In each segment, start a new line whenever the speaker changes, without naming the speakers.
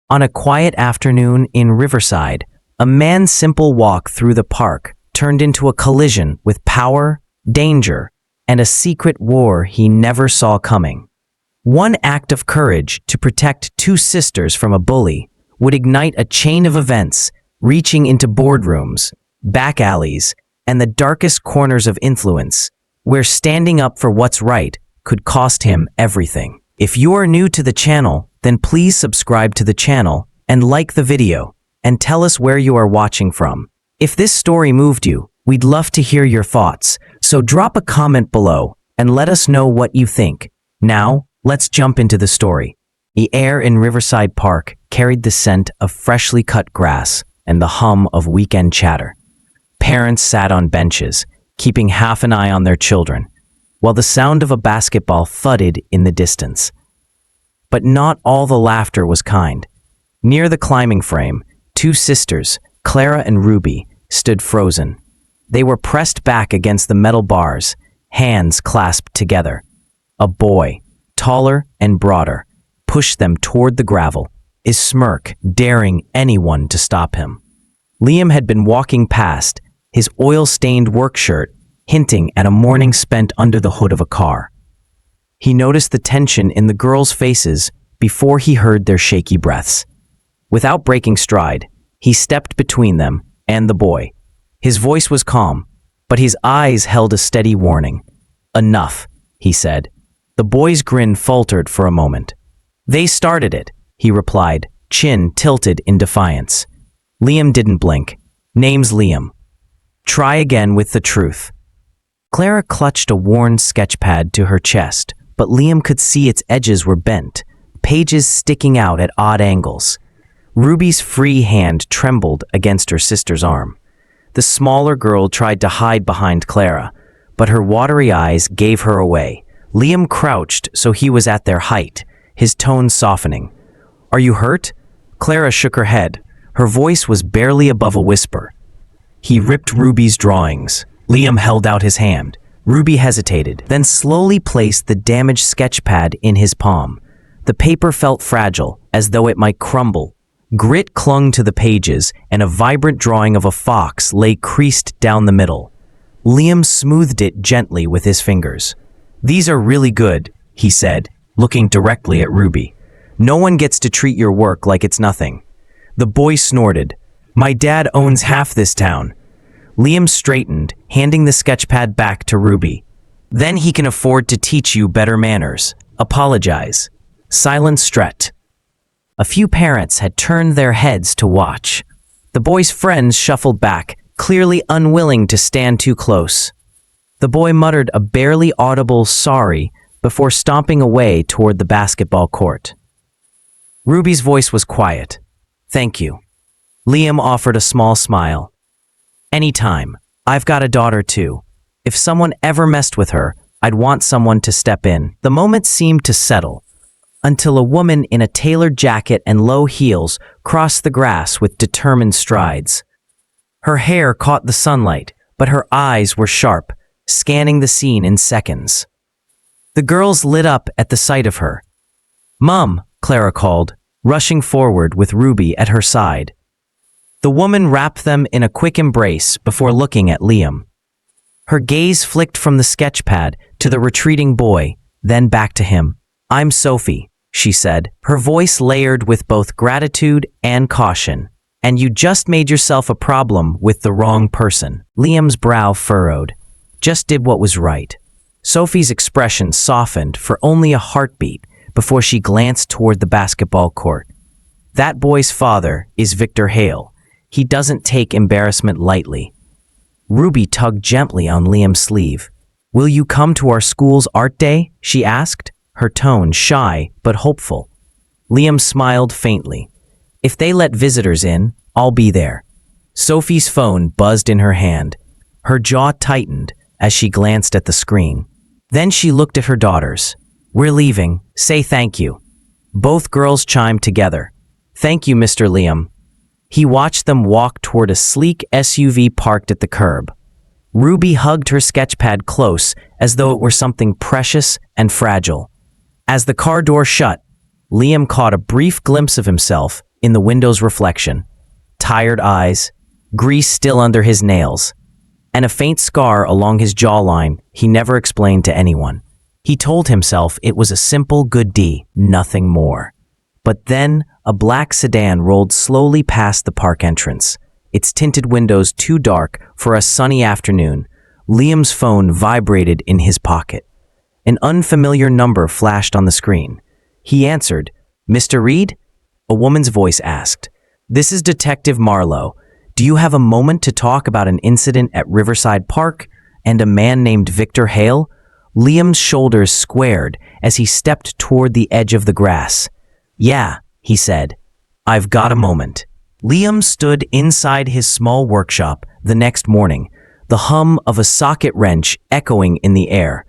On a quiet afternoon in Riverside, a man's simple walk through the park turned into a collision with power, danger, and a secret war he never saw coming. One act of courage to protect two sisters from a bully would ignite a chain of events reaching into boardrooms, back alleys, and the darkest corners of influence, where standing up for what's right could cost him everything. If you are new to the channel, then please subscribe to the channel and like the video, and tell us where you are watching from. If this story moved you, we'd love to hear your thoughts, so drop a comment below and let us know what you think. Now, let's jump into the story. The air in Riverside Park carried the scent of freshly cut grass and the hum of weekend chatter. Parents sat on benches, keeping half an eye on their children, while the sound of a basketball thudded in the distance. But not all the laughter was kind. Near the climbing frame, two sisters, Clara and Ruby, stood frozen. They were pressed back against the metal bars, hands clasped together. A boy, taller and broader, pushed them toward the gravel, his smirk daring anyone to stop him. Liam had been walking past, his oil-stained work shirt hinting at a morning spent under the hood of a car. He noticed the tension in the girls' faces before he heard their shaky breaths. Without breaking stride, he stepped between them and the boy. His voice was calm, but his eyes held a steady warning. "Enough," he said. The boy's grin faltered for a moment. "They started it," he replied, chin tilted in defiance. Liam didn't blink. "Name's Liam. Try again with the truth." Clara clutched a worn sketchpad to her chest, but Liam could see its edges were bent, pages sticking out at odd angles. Ruby's free hand trembled against her sister's arm. The smaller girl tried to hide behind Clara, but her watery eyes gave her away. Liam crouched so he was at their height, his tone softening. "Are you hurt?" Clara shook her head. Her voice was barely above a whisper. He ripped Ruby's drawings. Liam held out his hand. Ruby hesitated, then slowly placed the damaged sketchpad in his palm. The paper felt fragile, as though it might crumble. Grit clung to the pages, and a vibrant drawing of a fox lay creased down the middle. Liam smoothed it gently with his fingers. "These are really good," he said, looking directly at Ruby. "No one gets to treat your work like it's nothing." The boy snorted. "My dad owns half this town." Liam straightened, handing the sketchpad back to Ruby. "Then he can afford to teach you better manners. Apologize." Silence stretched. A few parents had turned their heads to watch. The boy's friends shuffled back, clearly unwilling to stand too close. The boy muttered a barely audible sorry before stomping away toward the basketball court. Ruby's voice was quiet. "Thank you." Liam offered a small smile. "Anytime. I've got a daughter too. If someone ever messed with her, I'd want someone to step in." The moment seemed to settle, until a woman in a tailored jacket and low heels crossed the grass with determined strides. Her hair caught the sunlight, but her eyes were sharp, scanning the scene in seconds. The girls lit up at the sight of her. "Mom," Clara called, rushing forward with Ruby at her side. The woman wrapped them in a quick embrace before looking at Liam. Her gaze flicked from the sketchpad to the retreating boy, then back to him. "I'm Sophie," she said, her voice layered with both gratitude and caution. "And you just made yourself a problem with the wrong person." Liam's brow furrowed. "Just did what was right." Sophie's expression softened for only a heartbeat before she glanced toward the basketball court. "That boy's father is Victor Hale. He doesn't take embarrassment lightly." Ruby tugged gently on Liam's sleeve. "Will you come to our school's art day?" she asked, her tone shy but hopeful. Liam smiled faintly. "If they let visitors in, I'll be there." Sophie's phone buzzed in her hand. Her jaw tightened as she glanced at the screen. Then she looked at her daughters. "We're leaving. Say thank you." Both girls chimed together. "Thank you, Mr. Liam." He watched them walk toward a sleek SUV parked at the curb. Ruby hugged her sketchpad close as though it were something precious and fragile. As the car door shut, Liam caught a brief glimpse of himself in the window's reflection. Tired eyes, grease still under his nails, and a faint scar along his jawline he never explained to anyone. He told himself it was a simple good deed, nothing more. But then a black sedan rolled slowly past the park entrance, its tinted windows too dark for a sunny afternoon. Liam's phone vibrated in his pocket. An unfamiliar number flashed on the screen. He answered. "Mr. Reed?" A woman's voice asked. "This is Detective Marlowe. Do you have a moment to talk about an incident at Riverside Park and a man named Victor Hale?" Liam's shoulders squared as he stepped toward the edge of the grass. "Yeah," he said. "I've got a moment." Liam stood inside his small workshop the next morning, the hum of a socket wrench echoing in the air.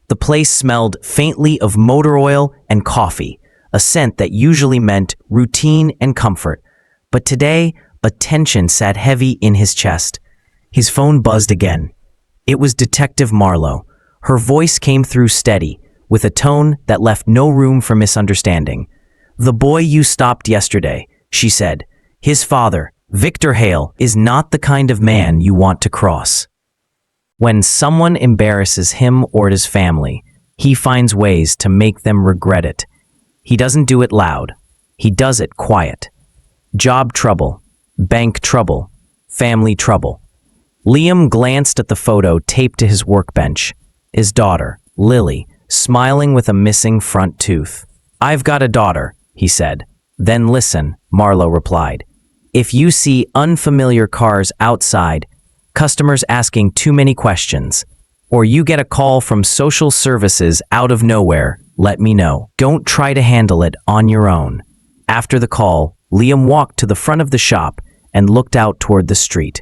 The place smelled faintly of motor oil and coffee, a scent that usually meant routine and comfort. But today, a tension sat heavy in his chest. His phone buzzed again. It was Detective Marlowe. Her voice came through steady, with a tone that left no room for misunderstanding. "The boy you stopped yesterday," she said. "His father, Victor Hale, is not the kind of man you want to cross." When someone embarrasses him or his family, he finds ways to make them regret it. He doesn't do it loud. He does it quiet. Job trouble, bank trouble, family trouble. Liam glanced at the photo taped to his workbench. His daughter, Lily, smiling with a missing front tooth. "I've got a daughter," he said. "Then listen," Marlowe replied. "If you see unfamiliar cars outside, customers asking too many questions, or you get a call from social services out of nowhere, let me know. Don't try to handle it on your own." After the call, Liam walked to the front of the shop and looked out toward the street.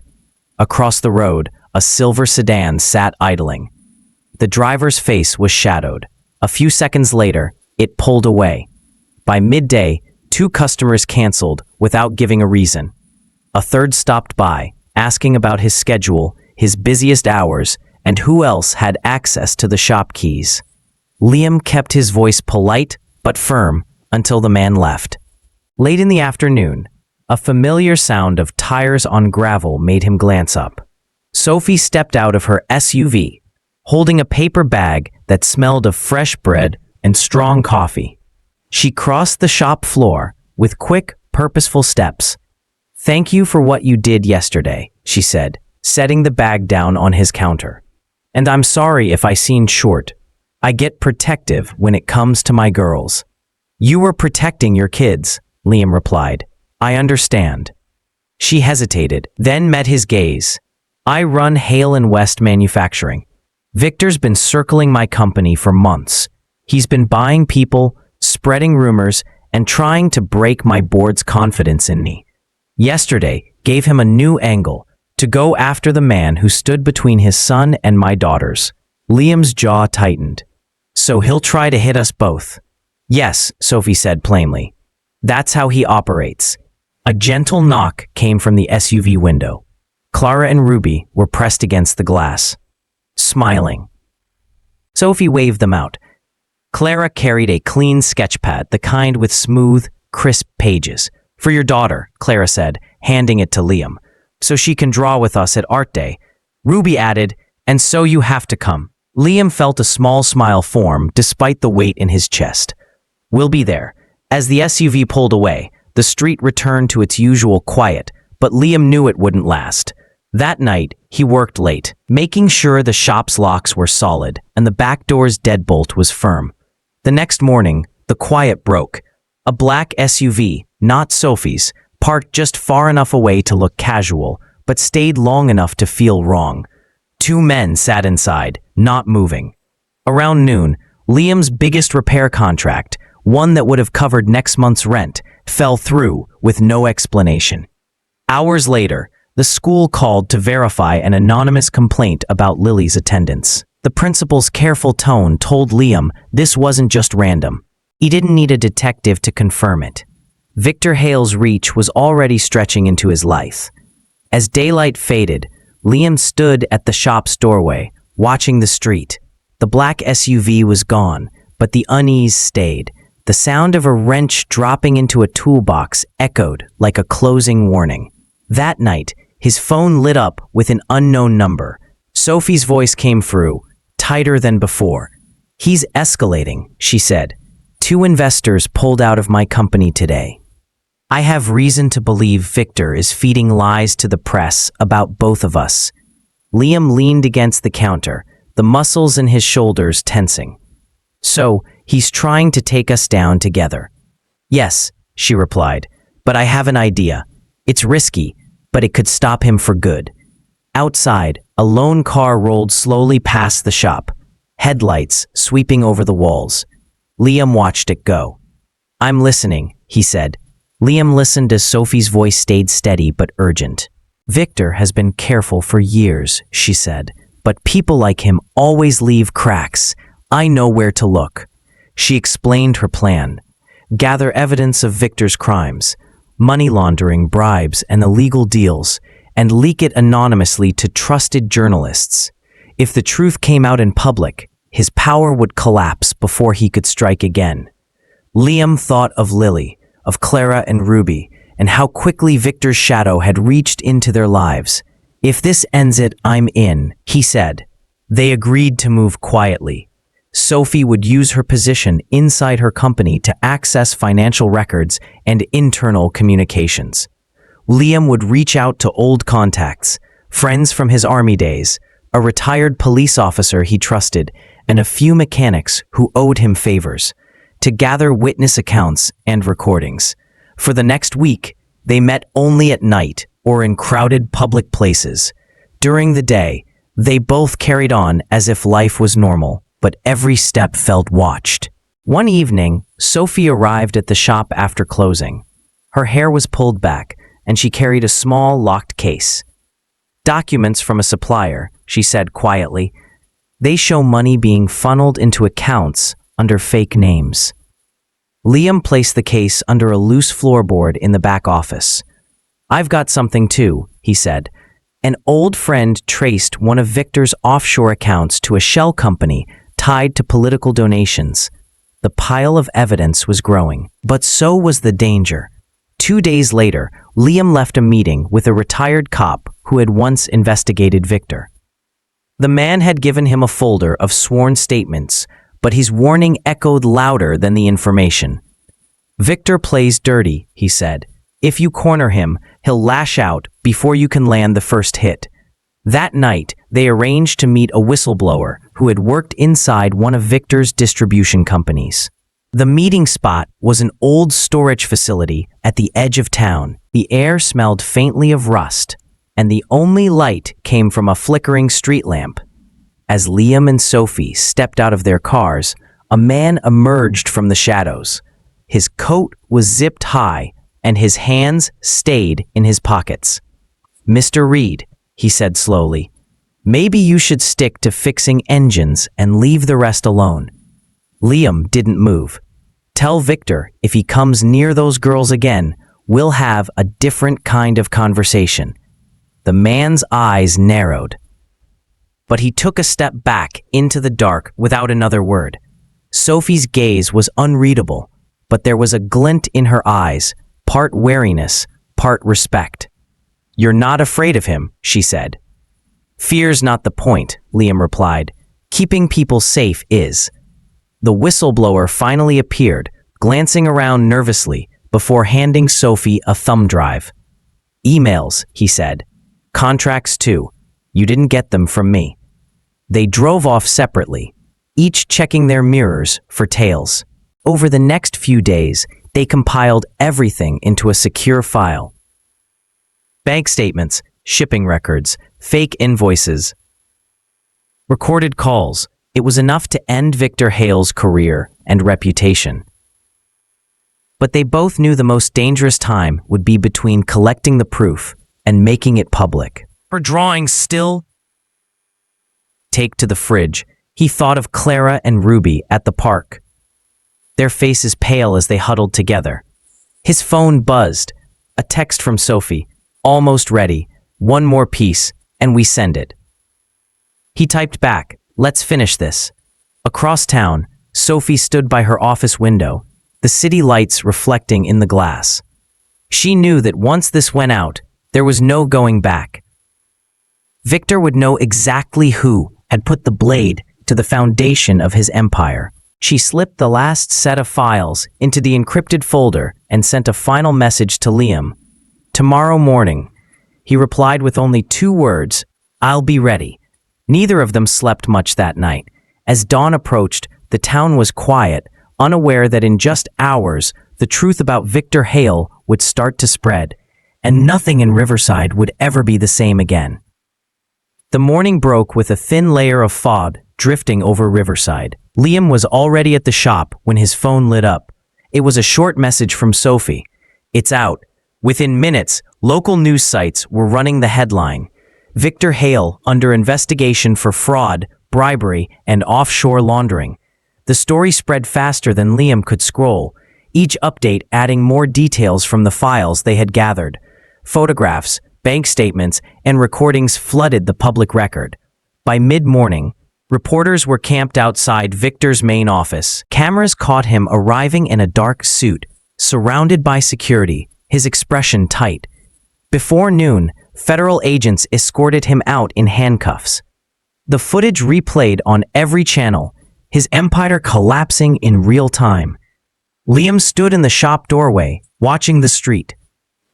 Across the road, a silver sedan sat idling. The driver's face was shadowed. A few seconds later, it pulled away. By midday, 2 customers canceled without giving a reason. A third stopped by, asking about his schedule, his busiest hours, and who else had access to the shop keys. Liam kept his voice polite but firm until the man left. Late in the afternoon, a familiar sound of tires on gravel made him glance up. Sophie stepped out of her SUV, holding a paper bag that smelled of fresh bread and strong coffee. She crossed the shop floor with quick, purposeful steps. "Thank you for what you did yesterday," she said, setting the bag down on his counter. "And I'm sorry if I seemed short. I get protective when it comes to my girls." "You were protecting your kids," Liam replied. "I understand." She hesitated, then met his gaze. "I run Hale & West Manufacturing. Victor's been circling my company for months. He's been buying people, spreading rumors, and trying to break my board's confidence in me. Yesterday gave him a new angle, to go after the man who stood between his son and my daughters." Liam's jaw tightened. "So he'll try to hit us both?" "Yes," Sophie said plainly. "That's how he operates." A gentle knock came from the SUV window. Clara and Ruby were pressed against the glass, smiling. Sophie waved them out. Clara carried a clean sketchpad, the kind with smooth, crisp pages. "For your daughter," Clara said, handing it to Liam, "so she can draw with us at art day." Ruby added, "And so you have to come." Liam felt a small smile form despite the weight in his chest. "We'll be there." As the SUV pulled away, the street returned to its usual quiet, but Liam knew it wouldn't last. That night, he worked late, making sure the shop's locks were solid and the back door's deadbolt was firm. The next morning, the quiet broke. A black SUV, not Sophie's, parked just far enough away to look casual, but stayed long enough to feel wrong. 2 men sat inside, not moving. Around noon, Liam's biggest repair contract, one that would have covered next month's rent, fell through with no explanation. Hours later, the school called to verify an anonymous complaint about Lily's attendance. The principal's careful tone told Liam this wasn't just random. He didn't need a detective to confirm it. Victor Hale's reach was already stretching into his life. As daylight faded, Liam stood at the shop's doorway, watching the street. The black SUV was gone, but the unease stayed. The sound of a wrench dropping into a toolbox echoed like a closing warning. That night, his phone lit up with an unknown number. Sophie's voice came through, tighter than before. "He's escalating," she said. "2 investors pulled out of my company today. I have reason to believe Victor is feeding lies to the press about both of us." Liam leaned against the counter, the muscles in his shoulders tensing. "So, he's trying to take us down together." "Yes," she replied, "but I have an idea. It's risky, but it could stop him for good." Outside, a lone car rolled slowly past the shop, headlights sweeping over the walls. Liam watched it go. "I'm listening," he said. Liam listened as Sophie's voice stayed steady but urgent. "Victor has been careful for years," she said, "but people like him always leave cracks. I know where to look." She explained her plan. Gather evidence of Victor's crimes, money laundering, bribes, and illegal deals, and leak it anonymously to trusted journalists. If the truth came out in public, his power would collapse before he could strike again. Liam thought of Lily, of Clara and Ruby, and how quickly Victor's shadow had reached into their lives. "If this ends it, I'm in," he said. They agreed to move quietly. Sophie would use her position inside her company to access financial records and internal communications. Liam would reach out to old contacts, friends from his army days, a retired police officer he trusted, and a few mechanics who owed him favors, to gather witness accounts and recordings. For the next week, they met only at night or in crowded public places. During the day, they both carried on as if life was normal, but every step felt watched. One evening, Sophie arrived at the shop after closing. Her hair was pulled back, and she carried a small, locked case. "Documents from a supplier," she said quietly. "They show money being funneled into accounts under fake names." Liam placed the case under a loose floorboard in the back office. "I've got something too," he said. An old friend traced one of Victor's offshore accounts to a shell company tied to political donations. The pile of evidence was growing, but so was the danger. 2 days later, Liam left a meeting with a retired cop who had once investigated Victor. The man had given him a folder of sworn statements, but his warning echoed louder than the information. "Victor plays dirty," he said. "If you corner him, he'll lash out before you can land the first hit." That night, they arranged to meet a whistleblower who had worked inside one of Victor's distribution companies. The meeting spot was an old storage facility at the edge of town. The air smelled faintly of rust, and the only light came from a flickering street lamp. As Liam and Sophie stepped out of their cars, a man emerged from the shadows. His coat was zipped high, and his hands stayed in his pockets. "Mr. Reed," he said slowly, "maybe you should stick to fixing engines and leave the rest alone." Liam didn't move. "Tell Victor if he comes near those girls again, we'll have a different kind of conversation." The man's eyes narrowed, but he took a step back into the dark without another word. Sophie's gaze was unreadable, but there was a glint in her eyes, part wariness, part respect. "You're not afraid of him," she said. "Fear's not the point," Liam replied. "Keeping people safe is." The whistleblower finally appeared, glancing around nervously before handing Sophie a thumb drive. "Emails," he said. "Contracts too. You didn't get them from me." They drove off separately, each checking their mirrors for tails. Over the next few days, they compiled everything into a secure file. Bank statements, shipping records, fake invoices, recorded calls. It was enough to end Victor Hale's career and reputation. But they both knew the most dangerous time would be between collecting the proof and making it public. Her drawings still take to the fridge. He thought of Clara and Ruby at the park, their faces pale as they huddled together. His phone buzzed. A text from Sophie. "Almost ready. One more piece, and we send it." He typed back, "Let's finish this." Across town, Sophie stood by her office window. the city lights reflecting in the glass. She knew that once this went out, there was no going back. Victor would know exactly who had put the blade to the foundation of his empire. She slipped the last set of files into the encrypted folder and sent a final message to Liam. "Tomorrow morning." He replied with only 2 words, "I'll be ready." Neither of them slept much that night. As dawn approached, the town was quiet, unaware that in just hours, the truth about Victor Hale would start to spread, and nothing in Riverside would ever be the same again. The morning broke with a thin layer of fog drifting over Riverside. Liam was already at the shop when his phone lit up. It was a short message from Sophie. "It's out." Within minutes, local news sites were running the headline: Victor Hale under investigation for fraud, bribery, and offshore laundering. The story spread faster than Liam could scroll, each update adding more details from the files they had gathered. Photographs, bank statements, and recordings flooded the public record. By mid-morning, reporters were camped outside Victor's main office. Cameras caught him arriving in a dark suit, surrounded by security, his expression tight. Before noon, federal agents escorted him out in handcuffs. The footage replayed on every channel, his empire collapsing in real time. Liam stood in the shop doorway, watching the street.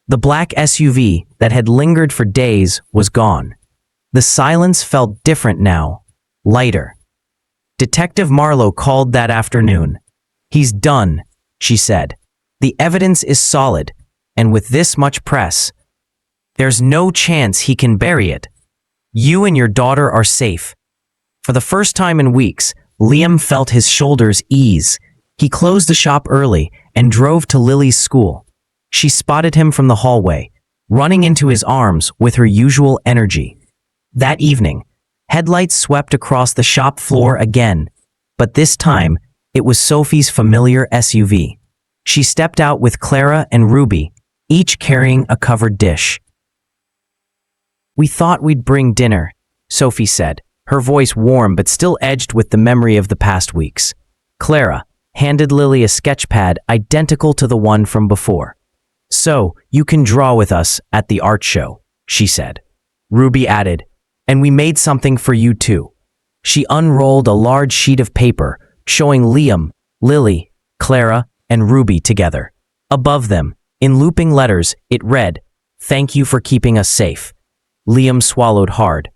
The black SUV that had lingered for days was gone. The silence felt different now, lighter. Detective Marlowe called that afternoon. "He's done," she said. "The evidence is solid, and with this much press, there's no chance he can bury it. You and your daughter are safe." For the first time in weeks, Liam felt his shoulders ease. He closed the shop early and drove to Lily's school. She spotted him from the hallway, running into his arms with her usual energy. That evening, headlights swept across the shop floor again, but this time, it was Sophie's familiar SUV. She stepped out with Clara and Ruby, each carrying a covered dish. "We thought we'd bring dinner," Sophie said, her voice warm but still edged with the memory of the past weeks. Clara handed Lily a sketch pad identical to the one from before. "So, you can draw with us at the art show," she said. Ruby added, "And we made something for you too." She unrolled a large sheet of paper, showing Liam, Lily, Clara, and Ruby together. Above them, in looping letters, it read, "Thank you for keeping us safe." Liam swallowed hard.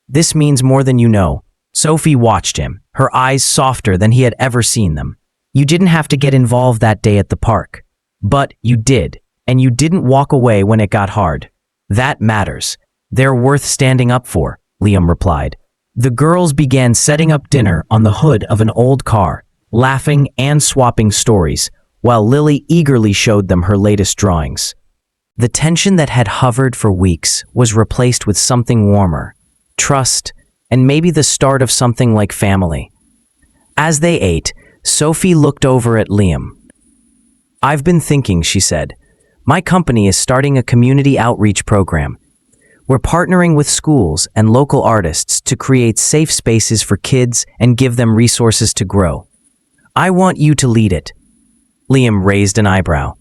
"This means more than you know." Sophie watched him, her eyes softer than he had ever seen them. "You didn't have to get involved that day at the park. But you did, and you didn't walk away when it got hard. That matters. They're worth standing up for," Liam replied. The girls began setting up dinner on the hood of an old car, laughing and swapping stories, while Lily eagerly showed them her latest drawings. The tension that had hovered for weeks was replaced with something warmer, trust, and maybe the start of something like family. As they ate, Sophie looked over at Liam. "I've been thinking," she said. "My company is starting a community outreach program. We're partnering with schools and local artists to create safe spaces for kids and give them resources to grow. I want you to lead it." Liam raised an eyebrow.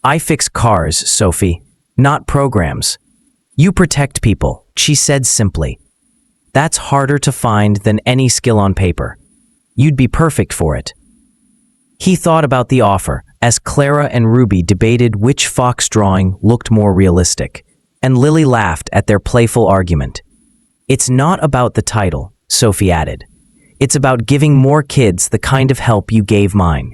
"I fix cars, Sophie, not programs. You protect people," she said simply. "That's harder to find than any skill on paper. You'd be perfect for it." He thought about the offer as Clara and Ruby debated which fox drawing looked more realistic, and Lily laughed at their playful argument. "It's not about the title," Sophie added. "It's about giving more kids the kind of help you gave mine."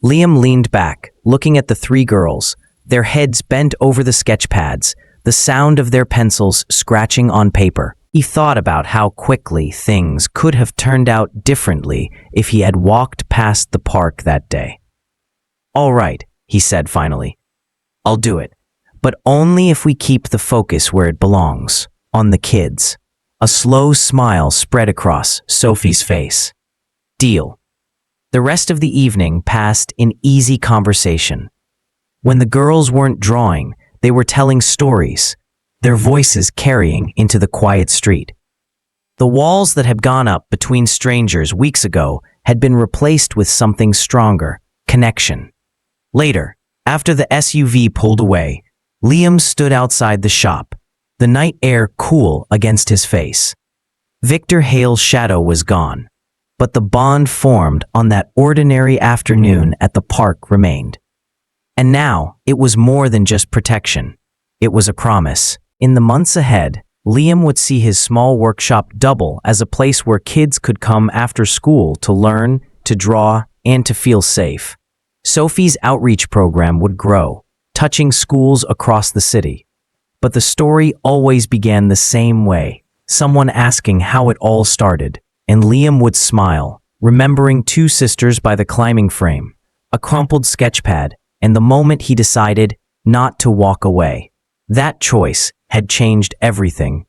Liam leaned back, looking at the 3 girls, their heads bent over the sketch pads, the sound of their pencils scratching on paper. He thought about how quickly things could have turned out differently if he had walked past the park that day. "All right," he said finally. "I'll do it, but only if we keep the focus where it belongs, on the kids." A slow smile spread across Sophie's face. "Deal." The rest of the evening passed in easy conversation. When the girls weren't drawing, they were telling stories, their voices carrying into the quiet street. The walls that had gone up between strangers weeks ago had been replaced with something stronger, connection. Later, after the SUV pulled away, Liam stood outside the shop, the night air cool against his face. Victor Hale's shadow was gone, but the bond formed on that ordinary afternoon at the park remained. And now, it was more than just protection. It was a promise. In the months ahead, Liam would see his small workshop double as a place where kids could come after school to learn, to draw, and to feel safe. Sophie's outreach program would grow, touching schools across the city. But the story always began the same way, someone asking how it all started, and Liam would smile, remembering two sisters by the climbing frame, a crumpled sketchpad, and the moment he decided not to walk away. That choice had changed everything.